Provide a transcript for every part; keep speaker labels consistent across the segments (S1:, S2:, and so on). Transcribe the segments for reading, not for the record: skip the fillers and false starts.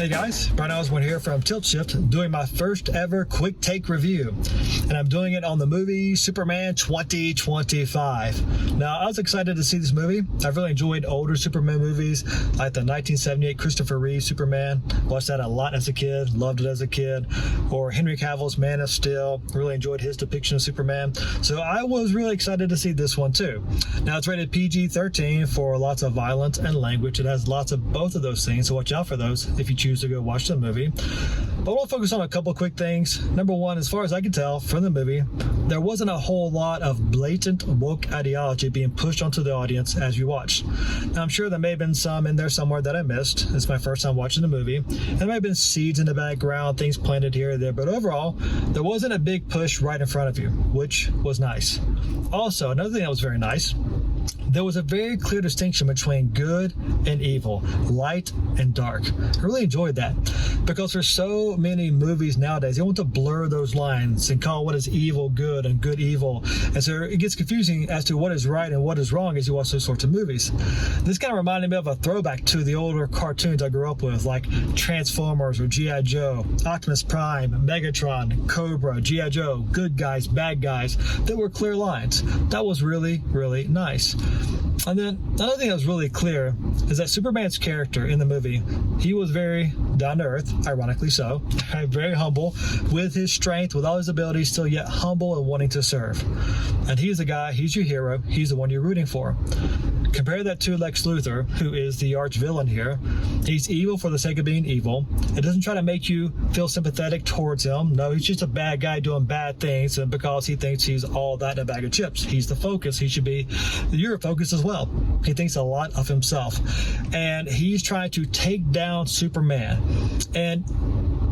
S1: Hey guys, Bryan here from Tilt Shift, doing my first ever quick take review, and I'm doing it on the movie Superman 2025. Now, I was excited to see this movie. I've really enjoyed older Superman movies, like the 1978 Christopher Reeve Superman. Watched that a lot as a kid, loved it as a kid. Or Henry Cavill's Man of Steel, really enjoyed his depiction of Superman. So I was really excited to see this one too. Now, it's rated PG-13 for lots of violence and language. It has lots of both of those things, so watch out for those if you choose to go watch the movie. But I want to focus on a couple quick things. Number one, as far as I can tell from the movie, there wasn't a whole lot of blatant woke ideology being pushed onto the audience as you watched. Now, I'm sure there may have been some in there somewhere that I missed. It's my first time watching the movie. And there may have been seeds in the background, things planted here or there, but overall, there wasn't a big push right in front of you, which was nice. Also, another thing that was very nice, there was a very clear distinction between good and evil, light and dark. I really enjoyed that because there's so many movies nowadays, they want to blur those lines and call what is evil good and good evil. And so it gets confusing as to what is right and what is wrong as you watch those sorts of movies. This kind of reminded me of a throwback to the older cartoons I grew up with, like Transformers or G.I. Joe, Optimus Prime, Megatron, Cobra, G.I. Joe, good guys, bad guys. There were clear lines. That was really, really nice. And then another thing that was really clear is that Superman's character in the movie, he was very down to earth, ironically so, very humble with his strength, with all his abilities, still yet humble and wanting to serve. And he's the guy, he's your hero, he's the one you're rooting for. Compare that to Lex Luthor, who is the arch villain here. He's evil for the sake of being evil. It doesn't try to make you feel sympathetic towards him. No, he's just a bad guy doing bad things, and because he thinks he's all that in a bag of chips. He's the focus. He should be your focus as well. He thinks a lot of himself. And he's trying to take down Superman. And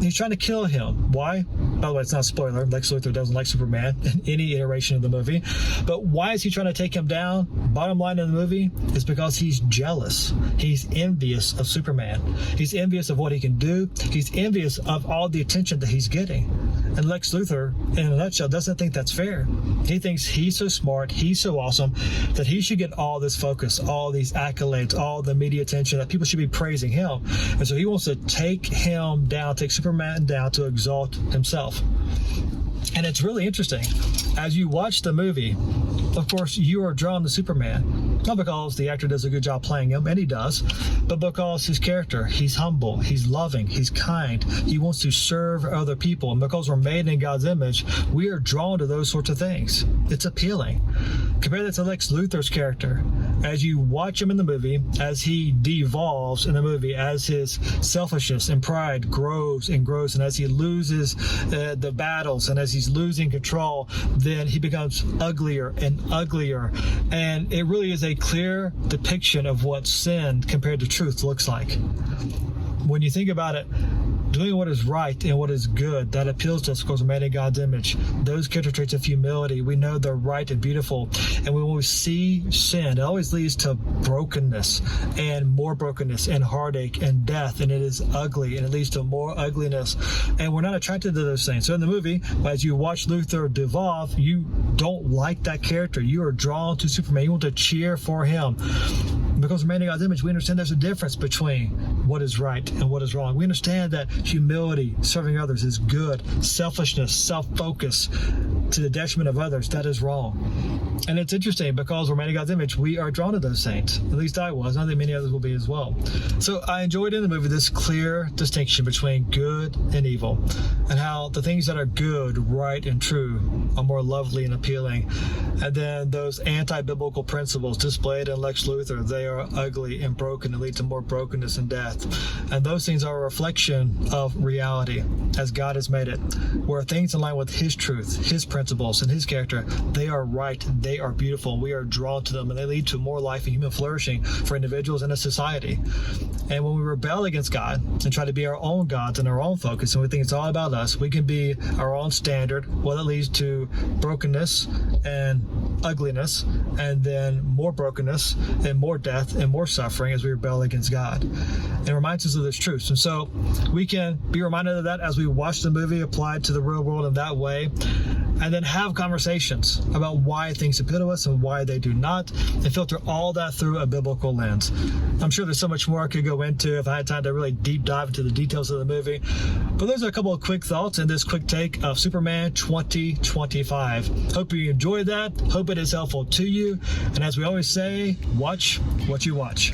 S1: he's trying to kill him. Why? By the way, it's not a spoiler. Lex Luthor doesn't like Superman in any iteration of the movie. But why is he trying to take him down? Bottom line in the movie is because he's jealous. He's envious of Superman. He's envious of what he can do. He's envious of all the attention that he's getting. And Lex Luthor, in a nutshell, doesn't think that's fair. He thinks he's so smart, he's so awesome, that he should get all this focus, all these accolades, all the media attention, that people should be praising him. And so he wants to take him down, take Superman down to exalt himself. And it's really interesting. As you watch the movie, of course, you are drawn to Superman. Not because the actor does a good job playing him, and he does, but because his character, he's humble, he's loving, he's kind, he wants to serve other people. And because we're made in God's image, we are drawn to those sorts of things. It's appealing. Compare that to Lex Luthor's character. As you watch him in the movie, as he devolves in the movie, as his selfishness and pride grows and grows, and as he loses the battles, and as he's losing control, then he becomes uglier and uglier. And it really is a clear depiction of what sin compared to truth looks like. When you think about it, doing what is right and what is good, that appeals to us because we're made in God's image. Those character traits of humility, we know they're right and beautiful. And when we see sin, it always leads to brokenness and more brokenness and heartache and death. And it is ugly and it leads to more ugliness. And we're not attracted to those things. So in the movie, as you watch Luthor devolve, you don't like that character. You are drawn to Superman. You want to cheer for him. Because we're made in God's image, we understand there's a difference between what is right and what is wrong. We understand that humility, serving others is good. Selfishness, self-focus to the detriment of others, that is wrong. And it's interesting because we're made in God's image, we are drawn to those things. At least I was. I think many others will be as well. So I enjoyed in the movie this clear distinction between good and evil, and how the things that are good, right, and true are more lovely and appealing. And then those anti-biblical principles displayed in Lex Luthor, they are ugly and broken and lead to more brokenness and death. And those things are a reflection of reality as God has made it, where things in line with His truth, His principles, and His character, they are right, they are beautiful, we are drawn to them, and they lead to more life and human flourishing for individuals and a society. And when we rebel against God and try to be our own gods and our own focus, and we think it's all about us, we can be our own standard. Well, that leads to brokenness and ugliness, and then more brokenness and more death and more suffering as we rebel against God. And and reminds us of those truths. And so we can be reminded of that as we watch the movie applied to the real world in that way, and then have conversations about why things appeal to us and why they do not, and filter all that through a biblical lens. I'm sure there's so much more I could go into if I had time to really deep dive into the details of the movie, but those are a couple of quick thoughts in this quick take of Superman 2025. Hope you enjoyed that. Hope it is helpful to you. And as we always say, watch what you watch.